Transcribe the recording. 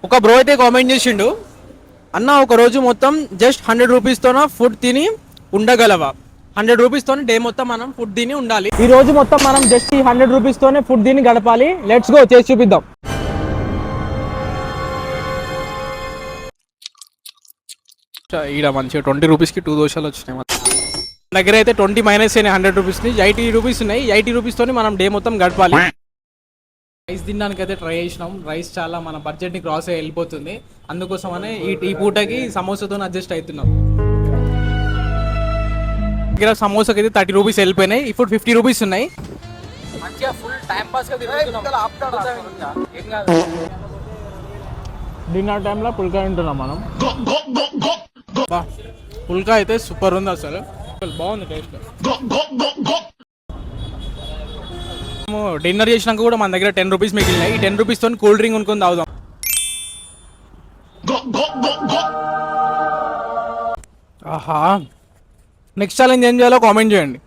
ఒక బ్రో అయితే కామెంట్ చేసిండు, అన్న ఒక రోజు మొత్తం జస్ట్ 100 రూపీస్తోన ఫుడ్ తిని ఉండగలవా? 100 రూపీస్తో డే మొత్తం మనం ఫుడ్ తిని ఉండాలి. ఈ రోజు మొత్తం మనం జస్ట్ ఈ 100 రూపీస్తోనే ఫుడ్ తిని గడపాలి. లెట్స్ గో, చేసి చూపిద్దాం. ఈడ మంచిగా 20 రూపీస్కి 2 దోశలు వచ్చినాయి. మన దగ్గర అయితే 20 మైనస్ అయినాయి 100 రూపీస్ని. 80 రూపీస్ ఉన్నాయి. 80 రూపీస్తోని మనం డే మొత్తం గడపాలి. రైస్ తినడానికి అయితే ట్రై చేసినాం. రైస్ చాలా మన బడ్జెట్ని క్రాస్ అయ్యి వెళ్ళిపోతుంది. అందుకోసమనే ఈ పూటకి సమోసాతో అడ్జస్ట్ అవుతున్నాం. దగ్గర సమోసాకి అయితే 30 రూపీస్ వెళ్ళిపోయినాయి. ఇప్పుడు 50 రూపీస్ ఉన్నాయి. మంచిగా ఫుల్ టైం పాస్ డిన్నర్ టైంలో పుల్కా తింటున్నాం మనం. పుల్కా అయితే సూపర్ ఉంది, అసలు బాగుంది టేస్ట్. డిన్నర్ చేసినాక కూడా మన దగ్గర 10 రూపీస్ మిగిలినాయి. ఈ 10 రూపీస్తో కూల్ డ్రింక్ కొనుక్కొని తాగుదాం. ఆహా, నెక్స్ట్ ఛాలెంజ్ ఏం చేయాలో కామెంట్ చేయండి.